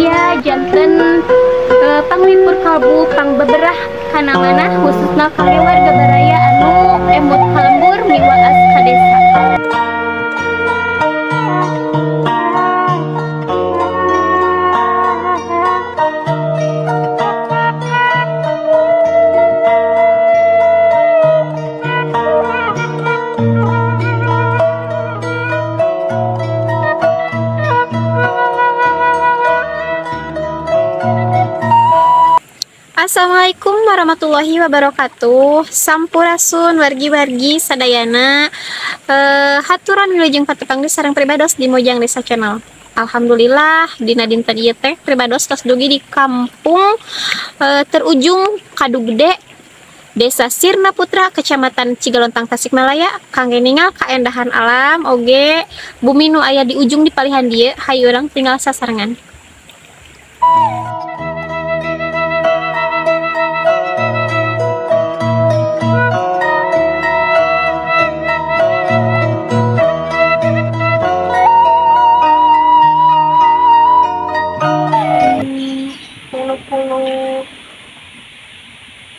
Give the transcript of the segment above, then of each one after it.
Gabaraya janten panglipur kalbu pang beberah kana mana khususna kangge warga Baraya anu emut kalembur miwaas ka desa. Assalamualaikum warahmatullahi wabarakatuh. Sampurasun wargi-wargi sadayana. Haturan wilujeng patepangdi sareng pribados di Mojang Desa Channel. Alhamdulillah dina dinten ieu teh pribados tos dugi di kampung terujung Kadu Gede, Desa Sirna Putra, Kecamatan Cigalontang, Tasikmalaya. Kangge ningal kaendahan alam oge bumi nu aya di ujung di palihan dieu. Hayu urang tinggal sasarengan.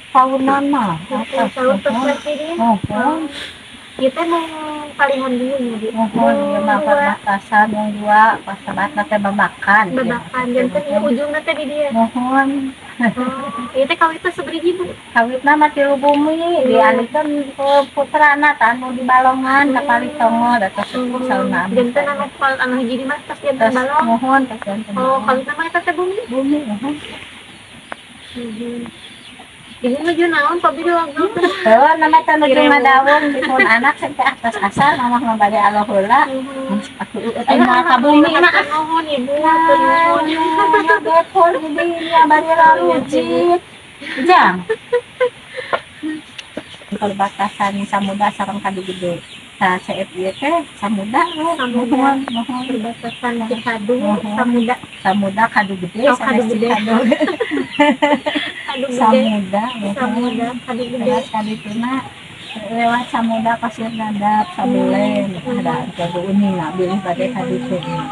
Tahunan mah Tahun presiden kita mau palihan dulu nih dia makan batasan yang dua pas sabat nate babakan jantan ujung nate di dia mohon itu kawit itu seberiji bu kawitna mah tilu bumi dialihkeun ke putrana anu di Balongan ka Palitongo da tos sepuh sauna jantan anu hiji di mas tas jantan balong mohon tas jantan kawitna mah eta teh bumi mohon ibu nuju naon pabi doang nama teh nuju ngadaun dipun anak sampai atas asal mamah mah bade alo heula aku mah ka bumi mah nuhun ibu nuhun betul jadi ya bade larujit jang perbatasan Samudra sareng Kadu Gede nah CF ieu teh Samudra mohon perbatasan Cikadu Samudra Kadu Gede Kadu Gede Samudra Kadu Gede kadituna lewat Samudra Pasir Dadap Sabelen ada Kadu Uning bilih bade kadituna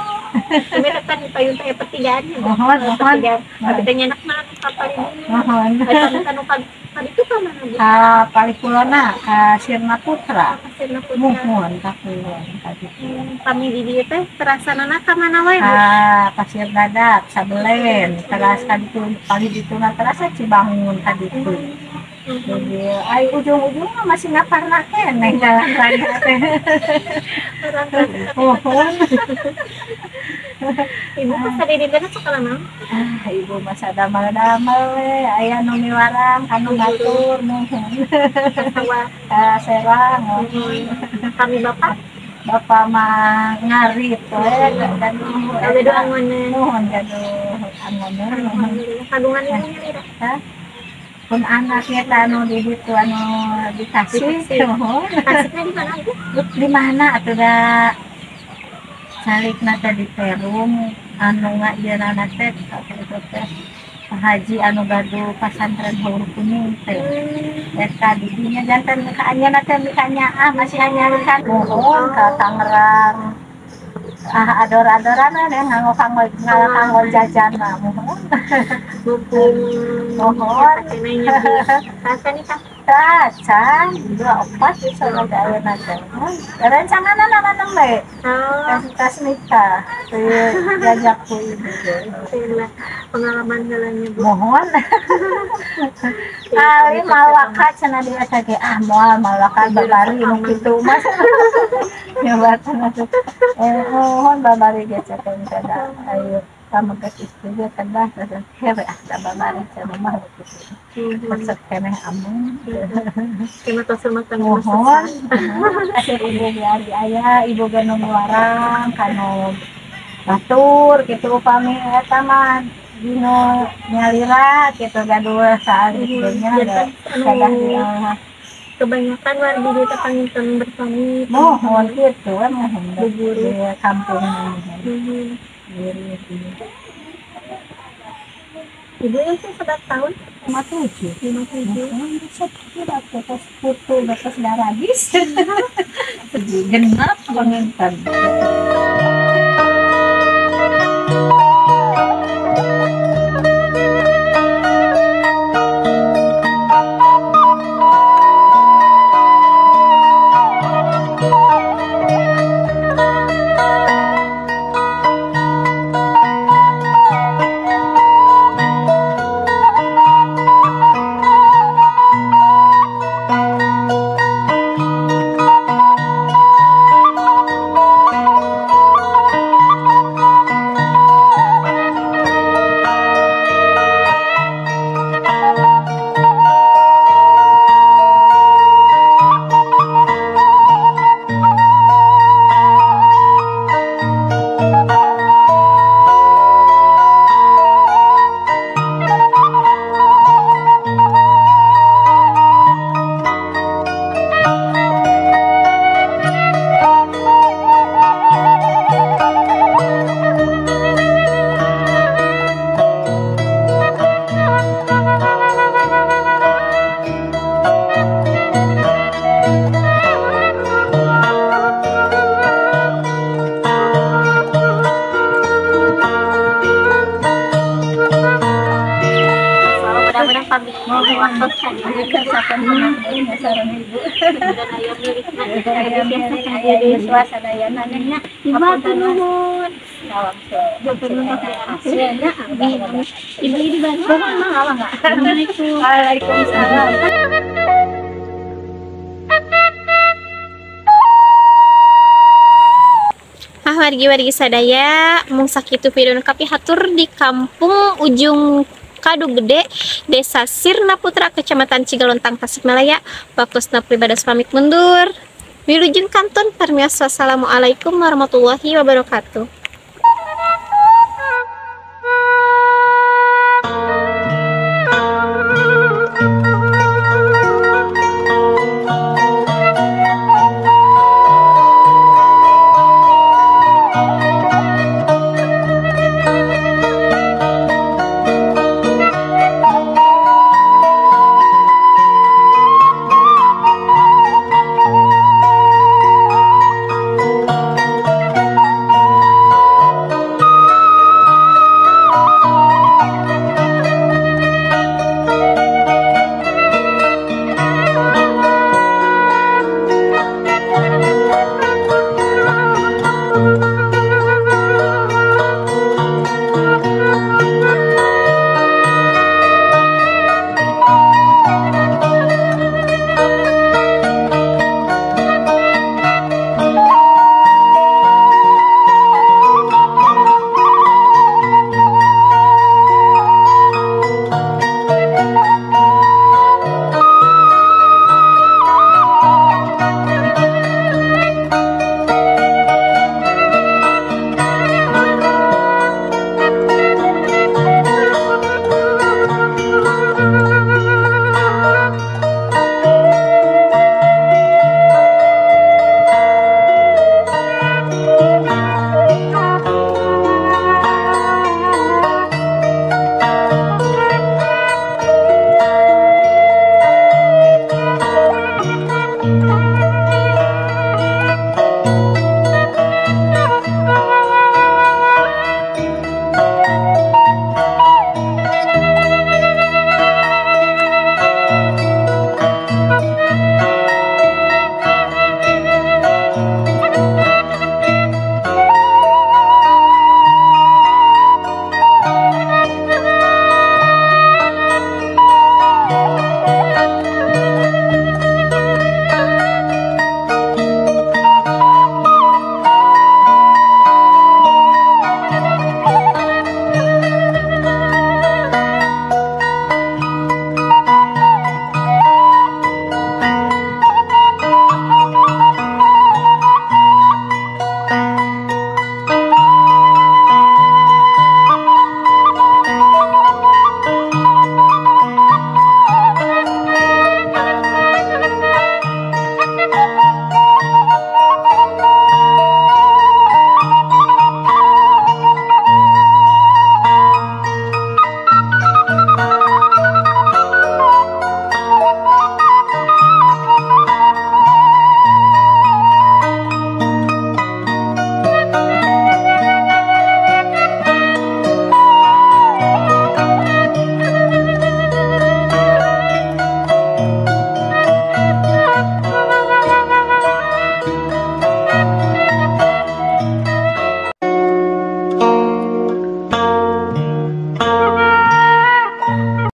tapi kan payun teh pertigaan mohon tapi teh nyenak mah kapal ini mohon tadi itu ka mana bu Palikulona ka Sirna Putra Sirna Putra mohon ka kulon kami di dieu teh terasanana ka mana wae bu Pasir Dadap Sabelen teras kaditu palidituna terasa Cibangun kaditu jadi ai ujung-ujung masih ngaparna keneh jalan raya teh mohon ibu pas tadi di mana sekolah naon ibu masa damel-damel we aya nu miwarang anu batur mohon serang kami bapak mah ngarit we dan ada angonan mohon gaduh angonan kagungan ini dah pun anaknya anu di situ anu dikasih mohon kasihnya di mana bu di mana atuh da salikna teh di Perum anu ngajeunana teh teh haji anu gaduh pasantren Haur Kuning teh eta di dinya janten ka anyana teh mikanya masih anyarkan mohon ka Tangerang ador-adoran deh nganggo jajan mah mohon mohon rasa nih kak racan 24 bisa ngadain aja rencangan nama nembe kas nikah jajak ku ibu pengalaman jalannya bu mohon kali malaka cenah dia teh moal malaka babari nu kitu mas nyobatan atuh mohon babari ge cekeun kada ayo sama ke istri dia kada hewe da babari cenah mah kitu maksud keneh amun kena tasumatan mohon ibu biari aya ibu ganu warang kanu batur kitu upami eta mah dino nyalira kitu gaduh saalinya kada kebanyakan warga di Tapanginten bertani mohon gitu mohon di kampung ibu itu seberapa tahun 57 bekas putu bekas darabis genap Panginten kami waktukan Dikasakan menangnya sarang ibu. dan ayam milik Ayam ayam suasana ya nanenya. Ibu nuhun. Hasilnya Ibu di bantu. Assalamualaikum. Waalaikumsalam. Wargi-wargi sadaya mung sakitu video kapi hatur di kampung ujung Kadu Gede, Desa Sirna Putra, Kecamatan Cigalontang, Tasikmalaya. Waktu pribadi pamit mundur. Wilujeng kantun permios. Wassalamualaikum warahmatullahi wabarakatuh.